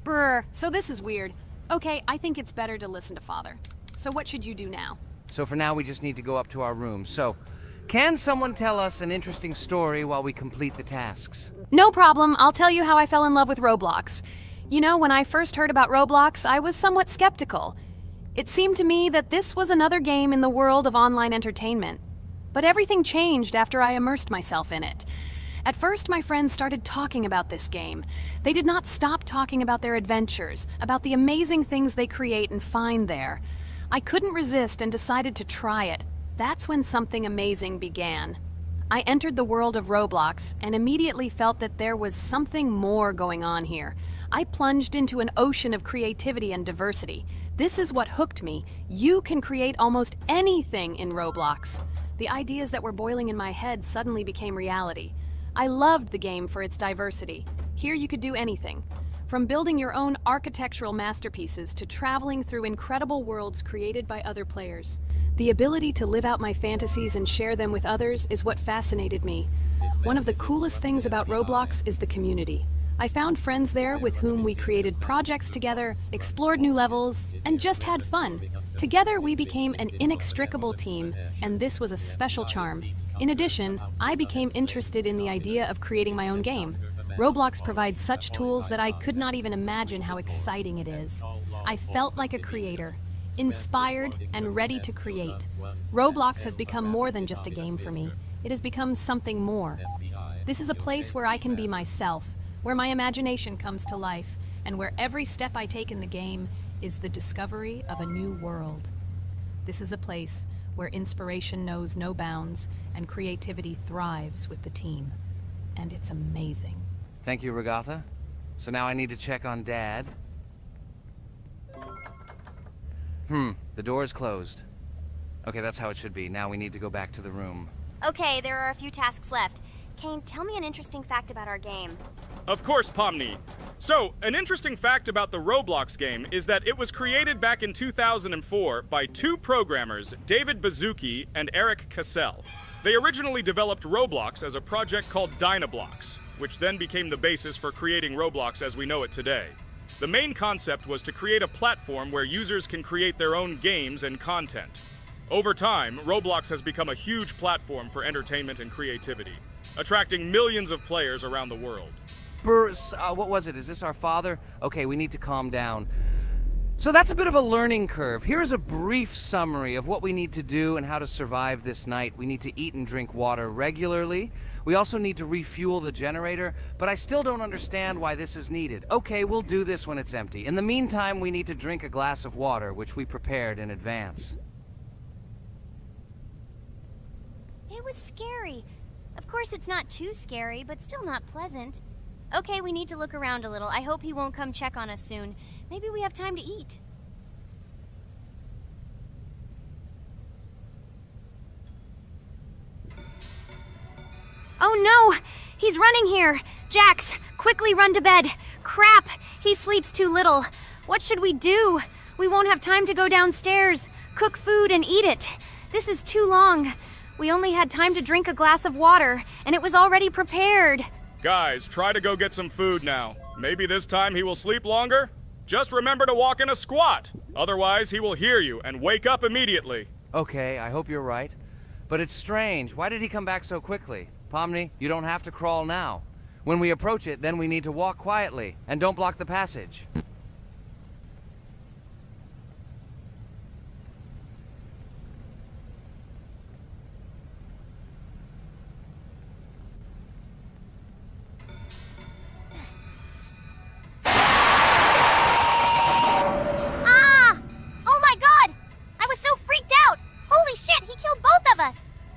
Brr, so this is weird. Okay, I think it's better to listen to Father. So what should you do now? So for now, we just need to go up to our room. So, can someone tell us an interesting story while we complete the tasks? No problem, I'll tell you how I fell in love with Roblox. You know, when I first heard about Roblox, I was somewhat skeptical. It seemed to me that this was another game in the world of online entertainment. But everything changed after I immersed myself in it. At first, my friends started talking about this game. They did not stop talking about their adventures, about the amazing things they create and find there. I couldn't resist and decided to try it. That's when something amazing began. I entered the world of Roblox and immediately felt that there was something more going on here. I plunged into an ocean of creativity and diversity. This is what hooked me. You can create almost anything in Roblox. The ideas that were boiling in my head suddenly became reality. I loved the game for its diversity. Here you could do anything. From building your own architectural masterpieces to traveling through incredible worlds created by other players. The ability to live out my fantasies and share them with others is what fascinated me. One of the coolest things about Roblox is the community. I found friends there with whom we created projects together, explored new levels, and just had fun. Together we became an inextricable team, and this was a special charm. In addition, I became interested in the idea of creating my own game. Roblox provides such tools that I could not even imagine how exciting it is. I felt like a creator, inspired and ready to create. Roblox has become more than just a game for me. It has become something more. This is a place where I can be myself, where my imagination comes to life, and where every step I take in the game is the discovery of a new world. This is a place where inspiration knows no bounds and creativity thrives with the team. And it's amazing. Thank you, Ragatha. So now I need to check on Dad. The door is closed. Okay, that's how it should be. Now we need to go back to the room. Okay, there are a few tasks left. Kane, tell me an interesting fact about our game. Of course, Pomni. So, an interesting fact about the Roblox game is that it was created back in 2004 by two programmers, David Bazuki and Eric Cassell. They originally developed Roblox as a project called Dynablocks, which then became the basis for creating Roblox as we know it today. The main concept was to create a platform where users can create their own games and content. Over time, Roblox has become a huge platform for entertainment and creativity, attracting millions of players around the world. What was it? Is this our father? Okay, we need to calm down. So that's a bit of a learning curve. Here's a brief summary of what we need to do and how to survive this night. We need to eat and drink water regularly. We also need to refuel the generator, but I still don't understand why this is needed. Okay, we'll do this when it's empty. In the meantime, we need to drink a glass of water, which we prepared in advance. It was scary. Of course, it's not too scary, but still not pleasant. Okay, we need to look around a little. I hope he won't come check on us soon. Maybe we have time to eat. Oh no! He's running here! Jax, quickly run to bed! Crap! He sleeps too little. What should we do? We won't have time to go downstairs, cook food, and eat it. This is too long. We only had time to drink a glass of water, and it was already prepared. Guys, try to go get some food now. Maybe this time he will sleep longer? Just remember to walk in a squat. Otherwise, he will hear you and wake up immediately. Okay, I hope you're right. But it's strange. Why did he come back so quickly? Pomni, you don't have to crawl now. When we approach it, then we need to walk quietly. And don't block the passage.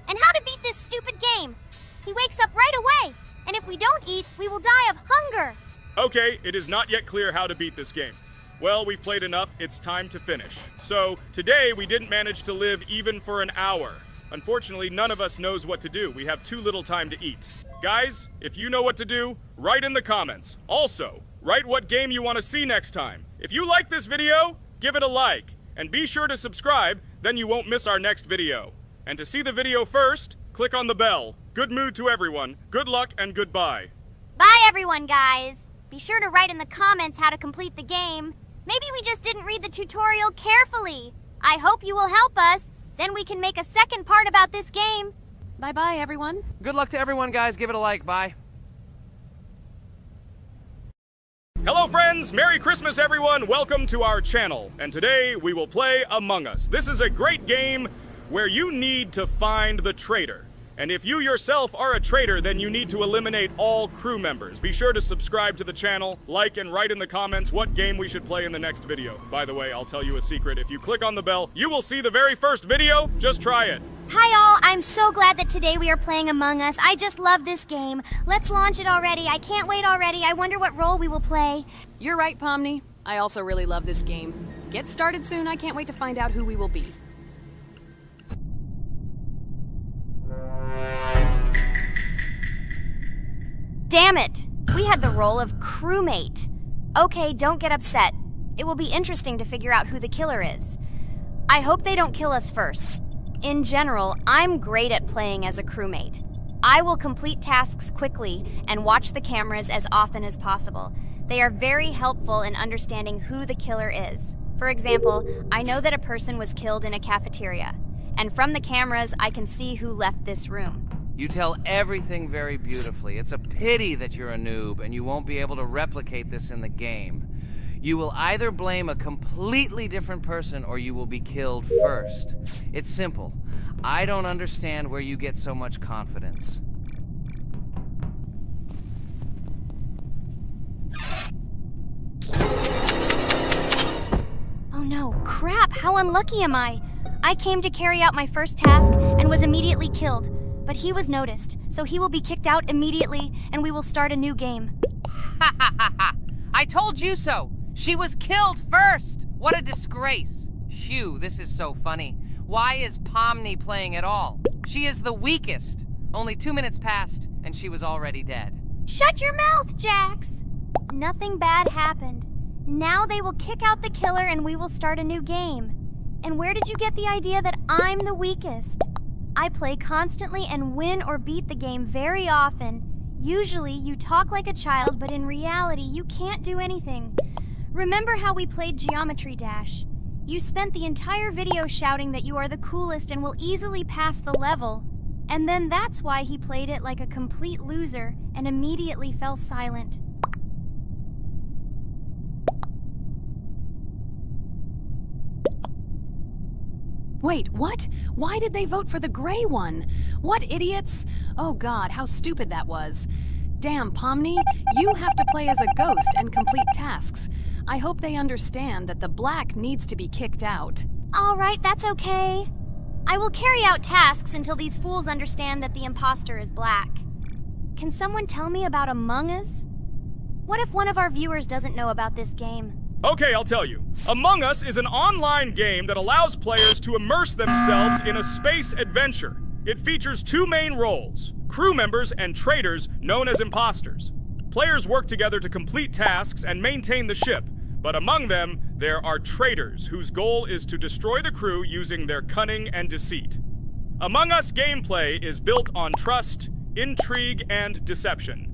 And how to beat this stupid game. He wakes up right away, and if we don't eat, we will die of hunger. Okay, it is not yet clear how to beat this game. Well, we've played enough, it's time to finish. So, today we didn't manage to live even for an hour. Unfortunately, none of us knows what to do. We have too little time to eat. Guys, if you know what to do, write in the comments. Also, write what game you want to see next time. If you like this video, give it a like. And be sure to subscribe, then you won't miss our next video. And to see the video first, click on the bell. Good mood to everyone, good luck, and goodbye. Bye everyone, guys. Be sure to write in the comments how to complete the game. Maybe we just didn't read the tutorial carefully. I hope you will help us. Then we can make a second part about this game. Bye-bye, everyone. Good luck to everyone, guys. Give it a like. Bye. Hello friends, Merry Christmas everyone, welcome to our channel. And today we will play Among Us. This is a great game where you need to find the traitor. And if you yourself are a traitor, then you need to eliminate all crew members. Be sure to subscribe to the channel, like and write in the comments what game we should play in the next video. By the way, I'll tell you a secret. If you click on the bell, you will see the very first video. Just try it. Hi all, I'm so glad that today we are playing Among Us. I just love this game. Let's launch it already. I can't wait already. I wonder what role we will play. You're right, Pomni. I also really love this game. Get started soon. I can't wait to find out who we will be. Damn it! We had the role of crewmate. Okay, don't get upset. It will be interesting to figure out who the killer is. I hope they don't kill us first. In general, I'm great at playing as a crewmate. I will complete tasks quickly and watch the cameras as often as possible. They are very helpful in understanding who the killer is. For example, I know that a person was killed in a cafeteria, and from the cameras, I can see who left this room. You tell everything very beautifully. It's a pity that you're a noob and you won't be able to replicate this in the game. You will either blame a completely different person or you will be killed first. It's simple. I don't understand where you get so much confidence. Oh no, crap, how unlucky am I? I came to carry out my first task and was immediately killed. But he was noticed, so he will be kicked out immediately, and we will start a new game. Ha ha ha ha! I told you so! She was killed first! What a disgrace! Phew, this is so funny. Why is Pomni playing at all? She is the weakest. Only 2 minutes passed, and she was already dead. Shut your mouth, Jax! Nothing bad happened. Now they will kick out the killer, and we will start a new game. And where did you get the idea that I'm the weakest? I play constantly and win or beat the game very often. Usually, you talk like a child, but in reality, you can't do anything. Remember how we played Geometry Dash? You spent the entire video shouting that you are the coolest and will easily pass the level. And then that's why he played it like a complete loser and immediately fell silent. Wait, what? Why did they vote for the gray one? What idiots? Oh god, how stupid that was. Damn, Pomni, you have to play as a ghost and complete tasks. I hope they understand that the black needs to be kicked out. All right, that's okay. I will carry out tasks until these fools understand that the imposter is black. Can someone tell me about Among Us? What if one of our viewers doesn't know about this game? Okay, I'll tell you. Among Us is an online game that allows players to immerse themselves in a space adventure. It features two main roles, crew members and traitors known as imposters. Players work together to complete tasks and maintain the ship, but among them, there are traitors whose goal is to destroy the crew using their cunning and deceit. Among Us gameplay is built on trust, intrigue, and deception.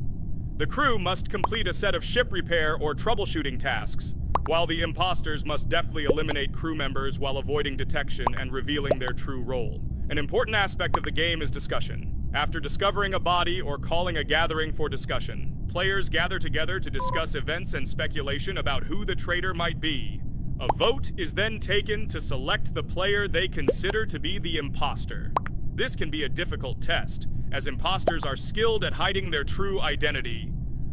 The crew must complete a set of ship repair or troubleshooting tasks, while the imposters must deftly eliminate crew members while avoiding detection and revealing their true role. An important aspect of the game is discussion. After discovering a body or calling a gathering for discussion, players gather together to discuss events and speculation about who the traitor might be. A vote is then taken to select the player they consider to be the imposter. This can be a difficult test, as imposters are skilled at hiding their true identity.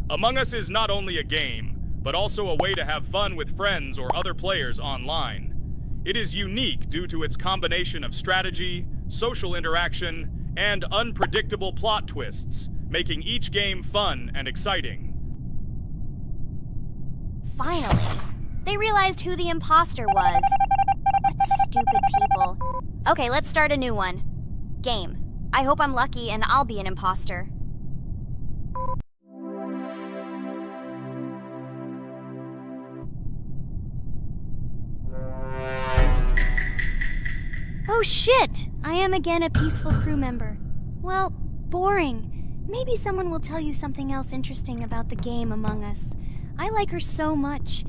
Among Us is not only a game, but also a way to have fun with friends or other players online. It is unique due to its combination of strategy, social interaction, and unpredictable plot twists, making each game fun and exciting. Finally, they realized who the imposter was. What stupid people. Okay, let's start a new one. Game. I hope I'm lucky and I'll be an imposter. Oh shit! I am again a peaceful crew member. Well, boring. Maybe someone will tell you something else interesting about the game Among Us. I like her so much.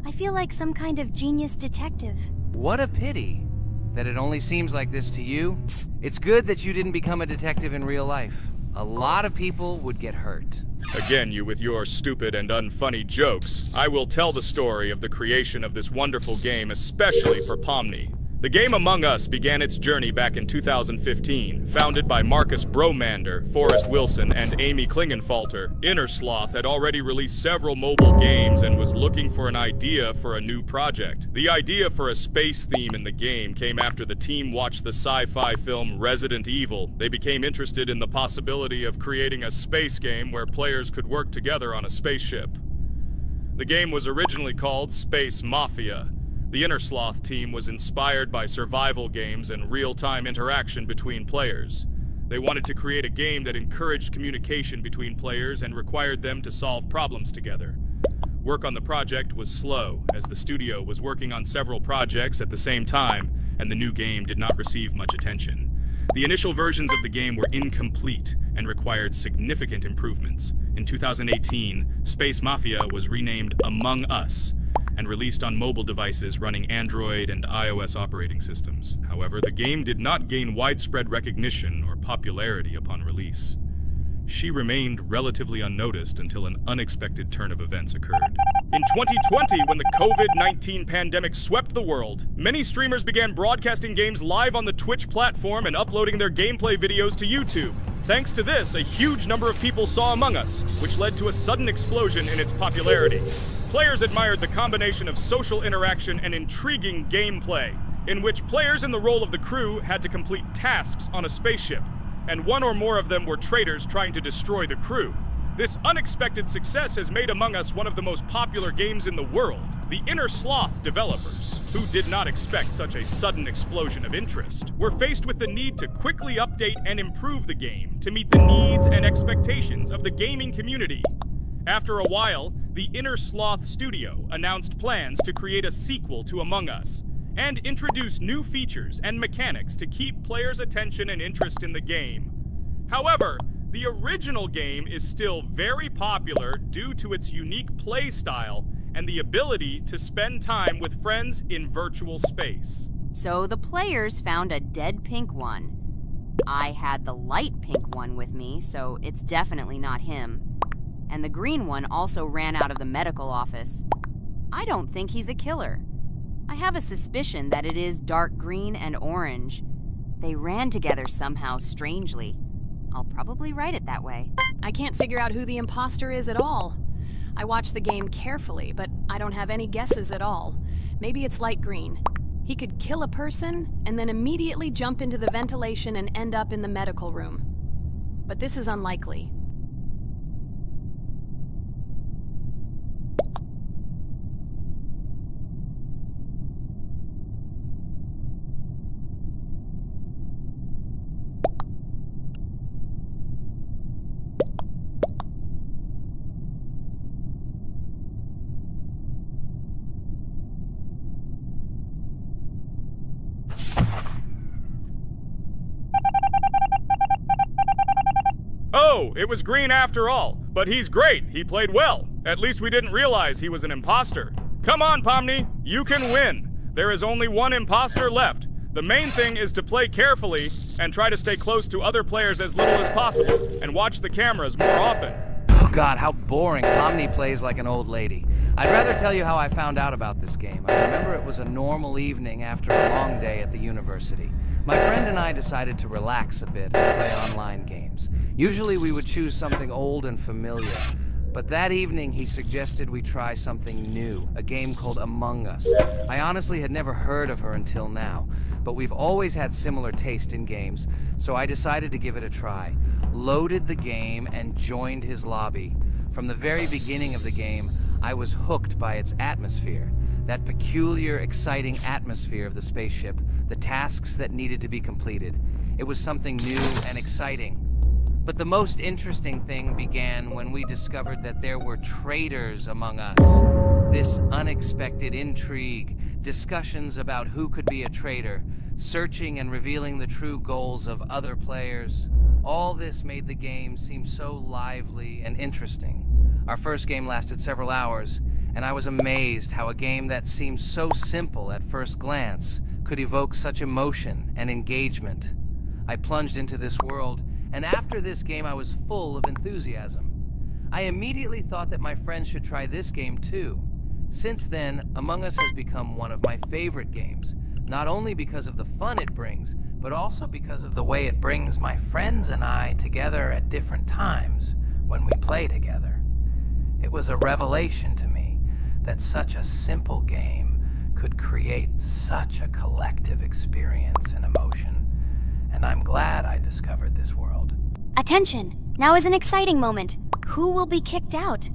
I feel like some kind of genius detective. What a pity that it only seems like this to you. It's good that you didn't become a detective in real life. A lot of people would get hurt. Again, you with your stupid and unfunny jokes. I will tell the story of the creation of this wonderful game, especially for Pomni. The game Among Us began its journey back in 2015. Founded by Marcus Bromander, Forrest Wilson, and Amy Klingenfalter, Innersloth had already released several mobile games and was looking for an idea for a new project. The idea for a space theme in the game came after the team watched the sci-fi film Resident Evil. They became interested in the possibility of creating a space game where players could work together on a spaceship. The game was originally called Space Mafia. The Innersloth team was inspired by survival games and real-time interaction between players. They wanted to create a game that encouraged communication between players and required them to solve problems together. Work on the project was slow, as the studio was working on several projects at the same time, and the new game did not receive much attention. The initial versions of the game were incomplete and required significant improvements. In 2018, Space Mafia was renamed Among Us, and released on mobile devices running Android and iOS operating systems. However, the game did not gain widespread recognition or popularity upon release. She remained relatively unnoticed until an unexpected turn of events occurred. In 2020, when the COVID-19 pandemic swept the world, many streamers began broadcasting games live on the Twitch platform and uploading their gameplay videos to YouTube. Thanks to this, a huge number of people saw Among Us, which led to a sudden explosion in its popularity. Players admired the combination of social interaction and intriguing gameplay, in which players in the role of the crew had to complete tasks on a spaceship, and one or more of them were traitors trying to destroy the crew. This unexpected success has made Among Us one of the most popular games in the world. The Innersloth developers, who did not expect such a sudden explosion of interest, were faced with the need to quickly update and improve the game to meet the needs and expectations of the gaming community. After a while, the Innersloth studio announced plans to create a sequel to Among Us and introduce new features and mechanics to keep players' attention and interest in the game. However, the original game is still very popular due to its unique play style and the ability to spend time with friends in virtual space. So the players found a dead pink one. I had the light pink one with me, so it's definitely not him. And the green one also ran out of the medical office. I don't think he's a killer. I have a suspicion that it is dark green and orange. They ran together somehow strangely. I'll probably write it that way. I can't figure out who the imposter is at all. I watched the game carefully, but I don't have any guesses at all. Maybe it's light green. He could kill a person and then immediately jump into the ventilation and end up in the medical room. But this is unlikely. Oh, it was green after all. But he's great. He played well. At least we didn't realize he was an imposter. Come on, Pomni. You can win. There is only one imposter left. The main thing is to play carefully and try to stay close to other players as little as possible and watch the cameras more often. Oh God, how boring. Pomni plays like an old lady. I'd rather tell you how I found out about this game. I remember it was a normal evening after a long day at the university. My friend and I decided to relax a bit and play online games. Usually we would choose something old and familiar, but that evening he suggested we try something new, a game called Among Us. I honestly had never heard of her until now, but we've always had similar taste in games, so I decided to give it a try. Loaded the game and joined his lobby. From the very beginning of the game, I was hooked by its atmosphere. That peculiar, exciting atmosphere of the spaceship, the tasks that needed to be completed. It was something new and exciting. But the most interesting thing began when we discovered that there were traitors among us. This unexpected intrigue, discussions about who could be a traitor, searching and revealing the true goals of other players. All this made the game seem so lively and interesting. Our first game lasted several hours, and I was amazed how a game that seemed so simple at first glance could evoke such emotion and engagement. I plunged into this world, and after this game I was full of enthusiasm. I immediately thought that my friends should try this game too. Since then, Among Us has become one of my favorite games, not only because of the fun it brings, but also because of the way it brings my friends and I together at different times when we play together. It was a revelation to me that such a simple game could create such a collective experience and emotion. And I'm glad I discovered this world. Attention! Now is an exciting moment. Who will be kicked out?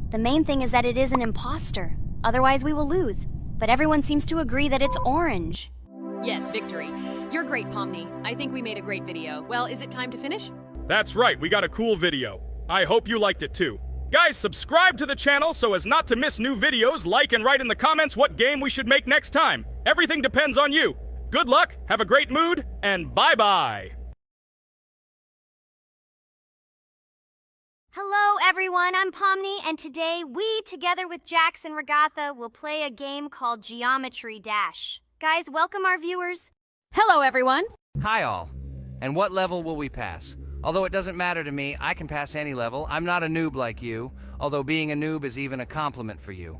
The main thing is that it is an imposter. Otherwise we will lose. But everyone seems to agree that it's orange. Yes, victory. You're great, Pomni. I think we made a great video. Well, is it time to finish? That's right, we got a cool video. I hope you liked it too. Guys, subscribe to the channel so as not to miss new videos, like and write in the comments what game we should make next time. Everything depends on you. Good luck, have a great mood, and bye-bye. Hello everyone, I'm Pomni, and today we, together with Jax and Ragatha, will play a game called Geometry Dash. Guys, welcome our viewers. Hello, everyone. Hi all. And what level will we pass? Although it doesn't matter to me, I can pass any level. I'm not a noob like you, although being a noob is even a compliment for you.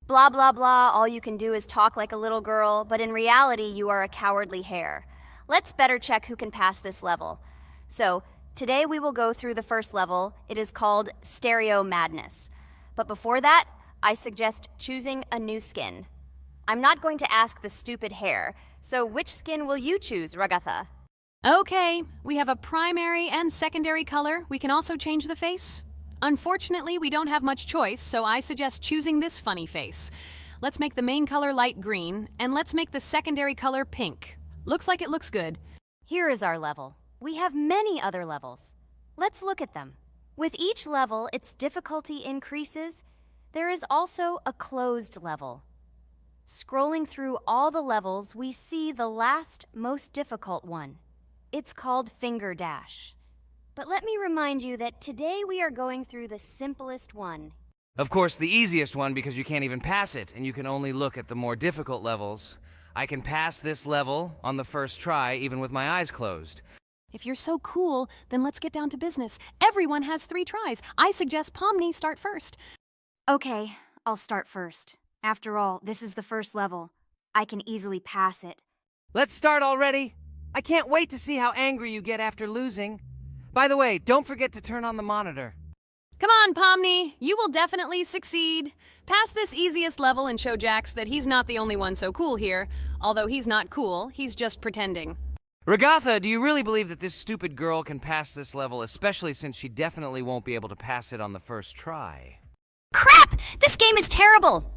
Blah blah blah, all you can do is talk like a little girl, but in reality you are a cowardly hare. Let's better check who can pass this level. So, today we will go through the first level. It is called Stereo Madness. But before that, I suggest choosing a new skin. I'm not going to ask the stupid hare, so which skin will you choose, Ragatha? Okay, we have a primary and secondary color. We can also change the face. Unfortunately, we don't have much choice, so I suggest choosing this funny face. Let's make the main color light green, and let's make the secondary color pink. Looks like it looks good. Here is our level. We have many other levels. Let's look at them. With each level, its difficulty increases. There is also a closed level. Scrolling through all the levels, we see the last, most difficult one. It's called Finger Dash. But let me remind you that today we are going through the simplest one. Of course, the easiest one because you can't even pass it, and you can only look at the more difficult levels. I can pass this level on the first try, even with my eyes closed. If you're so cool, then let's get down to business. Everyone has 3 tries. I suggest Pomni start first. Okay, I'll start first. After all, this is the first level. I can easily pass it. Let's start already. I can't wait to see how angry you get after losing. By the way, don't forget to turn on the monitor. Come on, Pomni. You will definitely succeed. Pass this easiest level and show Jax that he's not the only one so cool here. Although he's not cool, he's just pretending. Ragatha, do you really believe that this stupid girl can pass this level, especially since she definitely won't be able to pass it on the first try? Crap! This game is terrible!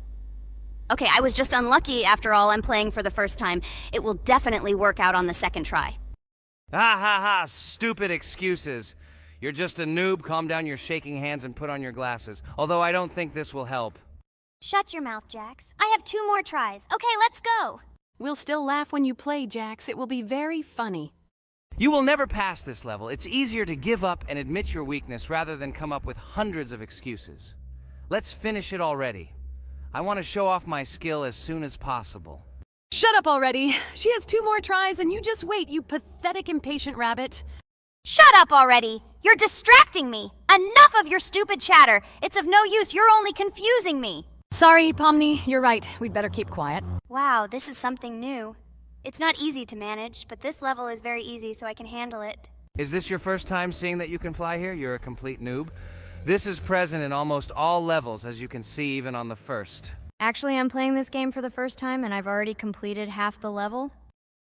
Okay, I was just unlucky. After all, I'm playing for the first time. It will definitely work out on the second try. Ha ha ha, stupid excuses. You're just a noob, calm down your shaking hands and put on your glasses. Although I don't think this will help. Shut your mouth, Jax. I have 2 more tries. Okay, let's go! We'll still laugh when you play, Jax. It will be very funny. You will never pass this level. It's easier to give up and admit your weakness rather than come up with hundreds of excuses. Let's finish it already. I want to show off my skill as soon as possible. Shut up already. She has 2 more tries and you just wait, you pathetic impatient rabbit. Shut up already! You're distracting me! Enough of your stupid chatter! It's of no use, you're only confusing me! Sorry, Pomni, you're right. We'd better keep quiet. Wow, this is something new. It's not easy to manage, but this level is very easy, so I can handle it. Is this your first time seeing that you can fly here? You're a complete noob. This is present in almost all levels, as you can see even on the first. Actually, I'm playing this game for the first time, and I've already completed half the level.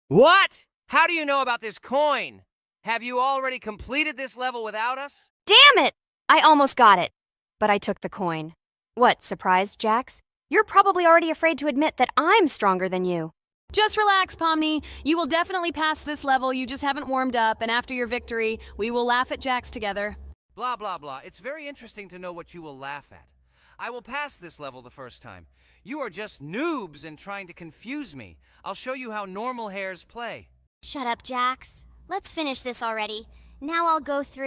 What? How do you know about this coin? Have you already completed this level without us? Damn it! I almost got it, but I took the coin. What, surprised, Jax? You're probably already afraid to admit that I'm stronger than you. Just relax, Pomni. You will definitely pass this level, you just haven't warmed up, and after your victory, we will laugh at Jax together. Blah, blah, blah. It's very interesting to know what you will laugh at. I will pass this level the first time. You are just noobs and trying to confuse me. I'll show you how normal hares play. Shut up, Jax. Let's finish this already. Now I'll go through